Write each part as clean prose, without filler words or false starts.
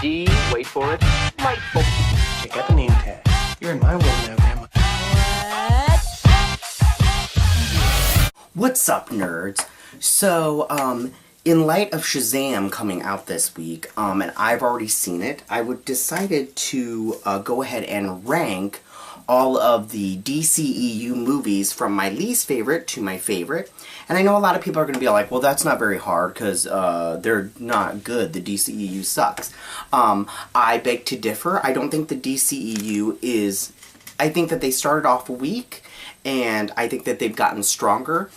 D, wait for it, delightful. Check out the name tag. You're in my world now, Grandma. What's up, nerds? So, in light of Shazam coming out this week, and I've already seen it, I decided to go ahead and rank all of the DCEU movies from my least favorite to my favorite. And I know a lot of people are going to be like, well, that's not very hard because they're not good. The DCEU sucks. I beg to differ. I don't think the DCEU is... I think that they started off weak, and I think that they've gotten stronger.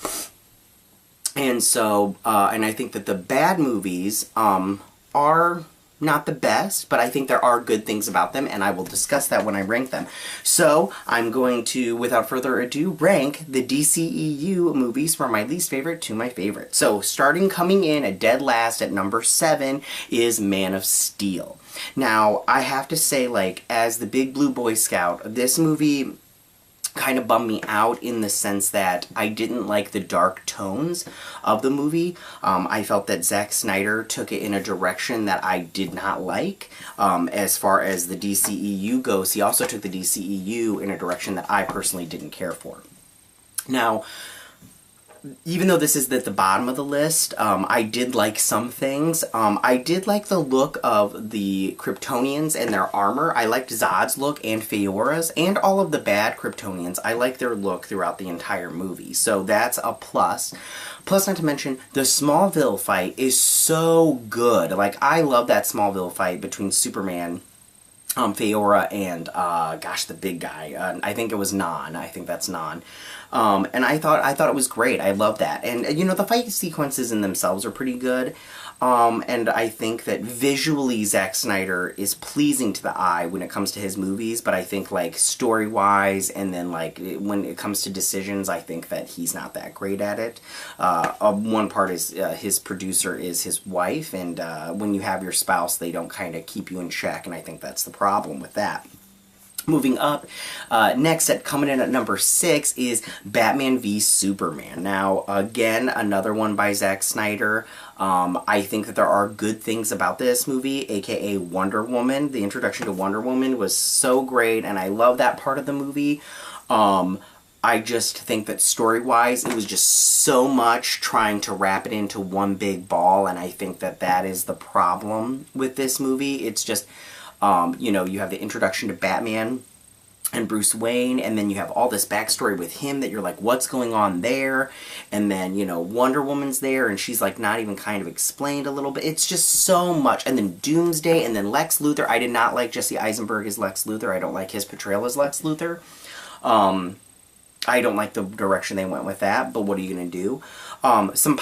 And so, and I think that the bad movies are not the best, but I think there are good things about them, and I will discuss that when I rank them. So, I'm going to, without further ado, rank the DCEU movies from my least favorite to my favorite. So, coming in at dead last at number 7 is Man of Steel. Now, I have to say, like, as the big blue Boy Scout, this movie kind of bummed me out in the sense that I didn't like the dark tones of the movie. I felt that Zack Snyder took it in a direction that I did not like. As far as the DCEU goes, he also took the DCEU in a direction that I personally didn't care for. Now, even though this is at the bottom of the list, I did like some things. I did like the look of the Kryptonians and their armor. I liked Zod's look and Fiora's, and all of the bad Kryptonians. I liked their look throughout the entire movie, so that's a plus. Plus, not to mention, the Smallville fight is so good. Like, I love that Smallville fight between Superman, Fiora, and, gosh, the big guy. I think it was Non. I think that's Non. And I thought it was great. I love that. And, you know, the fight sequences in themselves are pretty good. And I think that visually Zack Snyder is pleasing to the eye when it comes to his movies, but I think, like, story-wise and then, like, when it comes to decisions, I think that he's not that great at it. One part is his producer is his wife, and when you have your spouse, they don't kind of keep you in check, and I think that's the problem with that. Moving up, next coming in at number 6 is Batman v Superman. Now, again, another one by Zack Snyder. I think that there are good things about this movie, aka Wonder Woman. The introduction to Wonder Woman was so great, and I love that part of the movie. I just think that story-wise, it was just so much trying to wrap it into one big ball, and I think that that is the problem with this movie. It's just... you know, you have the introduction to Batman and Bruce Wayne, and then you have all this backstory with him that you're like, what's going on there? And then, you know, Wonder Woman's there, and she's, like, not even kind of explained a little bit. It's just so much. And then Doomsday, and then Lex Luthor. I did not like Jesse Eisenberg as Lex Luthor. I don't like his portrayal as Lex Luthor. I don't like the direction they went with that, but what are you going to do? Some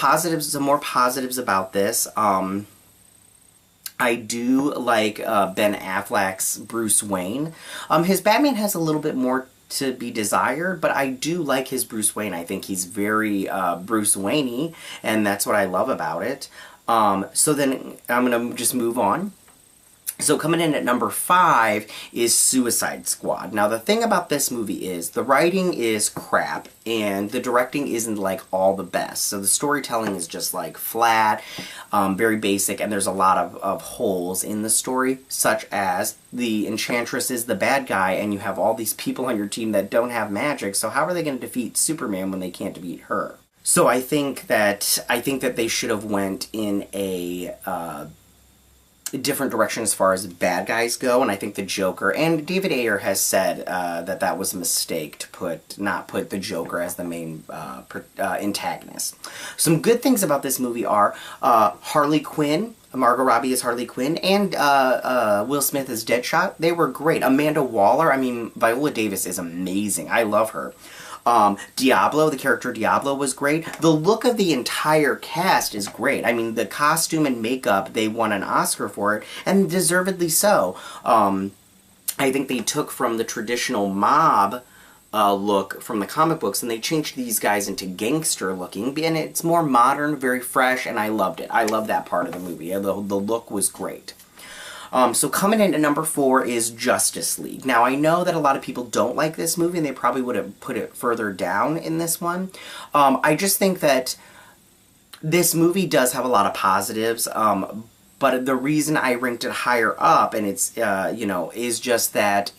more positives about this. I do like Ben Affleck's Bruce Wayne. His Batman has a little bit more to be desired, but I do like his Bruce Wayne. I think he's very Bruce Wayne-y, and that's what I love about it. So then I'm going to just move on. So coming in at number 5 is Suicide Squad. Now the thing about this movie is the writing is crap and the directing isn't like all the best. So the storytelling is just like flat, very basic, and there's a lot of holes in the story, such as the Enchantress is the bad guy and you have all these people on your team that don't have magic, so how are they going to defeat Superman when they can't defeat her? So I think that they should have went in a different direction as far as bad guys go, and I think the Joker, and David Ayer has said that was a mistake to not put the Joker as the main antagonist. Some good things about this movie are Harley Quinn, Margot Robbie as Harley Quinn, and Will Smith as Deadshot. They were great. Amanda Waller, I mean, Viola Davis is amazing. I love her. Diablo, the character Diablo was great. The look of the entire cast is great. I mean, the costume and makeup, they won an Oscar for it, and deservedly so. I think they took from the traditional mob look from the comic books, and they changed these guys into gangster looking, and it's more modern, very fresh, and I loved it. I love that part of the movie. The look was great. So coming in at number 4 is Justice League. Now, I know that a lot of people don't like this movie, and they probably would have put it further down in this one. I just think that this movie does have a lot of positives, but the reason I ranked it higher up, and it's, you know, is just that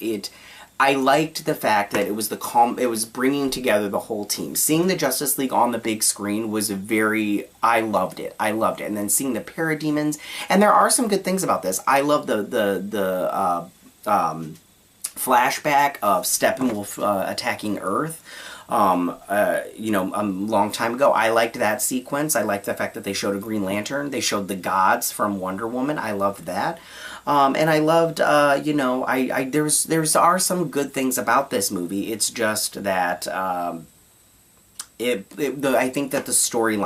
I liked the fact that it was bringing together the whole team. Seeing the Justice League on the big screen was I loved it. And then seeing the parademons, and there are some good things about this. I love the flashback of Steppenwolf attacking Earth. You know, a long time ago. I liked that sequence. I liked the fact that they showed a Green Lantern. They showed the gods from Wonder Woman. I loved that. And I loved, you know, there are some good things about this movie. It's just that, I think that the story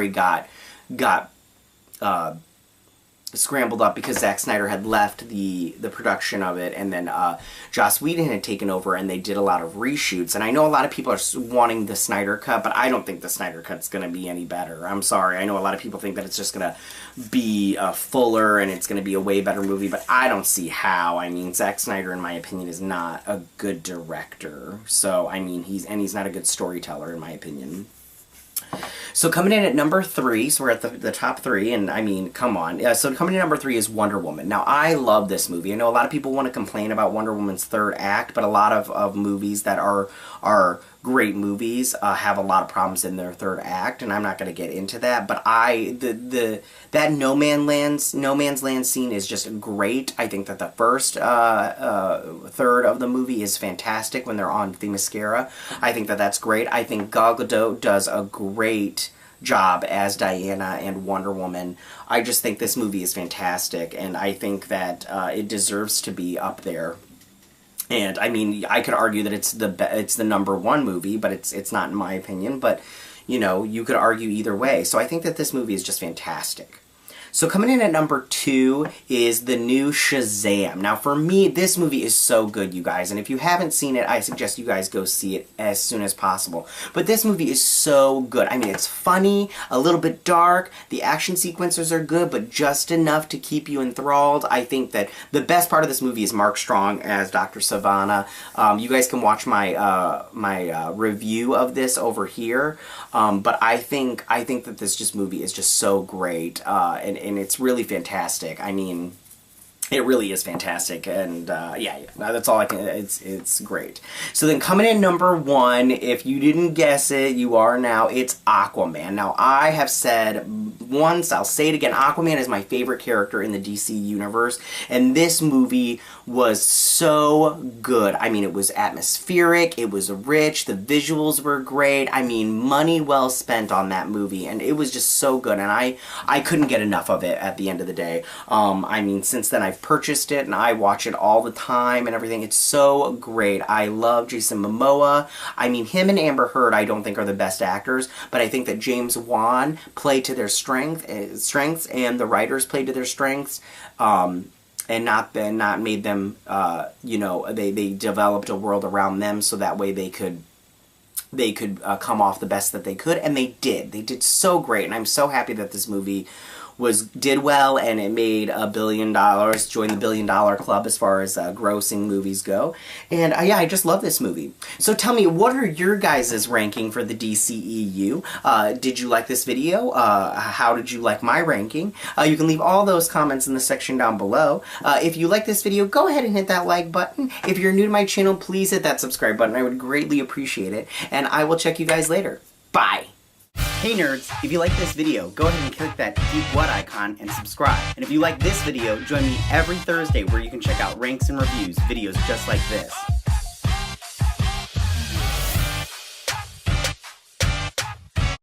got scrambled up because Zack Snyder had left the production of it, and then Joss Whedon had taken over, and they did a lot of reshoots. And I know a lot of people are wanting the Snyder Cut, but I don't think the Snyder Cut's going to be any better. I'm sorry. I know a lot of people think that it's just going to be fuller and it's going to be a way better movie, but I don't see how. I mean, Zack Snyder, in my opinion, is not a good director. So, I mean, he's not a good storyteller, in my opinion. So coming in at number 3, so we're at the top 3, and I mean, come on. So coming in at number 3 is Wonder Woman. Now, I love this movie. I know a lot of people want to complain about Wonder Woman's third act, but a lot of movies that are great movies have a lot of problems in their third act, and I'm not going to get into that. But that No Man's Land scene is just great. I think that the first third of the movie is fantastic when they're on Themyscira. I think that that's great. I think Gal Gadot does a great job as Diana and Wonder Woman. I just think this movie is fantastic, and I think that it deserves to be up there. And I mean, I could argue that it's the number 1 movie, but it's not, in my opinion. But you know, you could argue either way. So I think that this movie is just fantastic. So coming in at number 2 is the new Shazam. Now for me, this movie is so good, you guys, and if you haven't seen it, I suggest you guys go see it as soon as possible. But this movie is so good. I mean, it's funny, a little bit dark, the action sequences are good, but just enough to keep you enthralled. I think that the best part of this movie is Mark Strong as Dr. Savannah. You guys can watch my review of this over here, but I think that this movie is just so great, and it's really fantastic. I mean, it really is fantastic, and yeah, that's all I can. It's great. So then, coming in number 1, if you didn't guess it, you are now. It's Aquaman. Now, I have said once, I'll say it again. Aquaman is my favorite character in the DC universe, and this movie was so good. I mean, it was atmospheric. It was rich. The visuals were great. I mean, money well spent on that movie, and it was just so good. And I couldn't get enough of it at the end of the day. I mean, since then I've purchased it and I watch it all the time and everything. It's so great. I love Jason Momoa. I mean, him and Amber Heard I don't think are the best actors, but I think that James Wan played to their strengths, and the writers played to their strengths, and not made them, you know, they developed a world around them so that way they could come off the best that they could, and they did so great, and I'm so happy that this movie did well, and it made $1 billion, joined the $1 billion club as far as grossing movies go. And yeah, I just love this movie. So tell me, what are your guys' ranking for the DCEU? Did you like this video? How did you like my ranking? You can leave all those comments in the section down below. If you like this video, go ahead and hit that like button. If you're new to my channel, please hit that subscribe button. I would greatly appreciate it. And I will check you guys later. Bye! Hey nerds, if you like this video, go ahead and click that Geek What icon and subscribe. And if you like this video, join me every Thursday where you can check out ranks and reviews, videos just like this.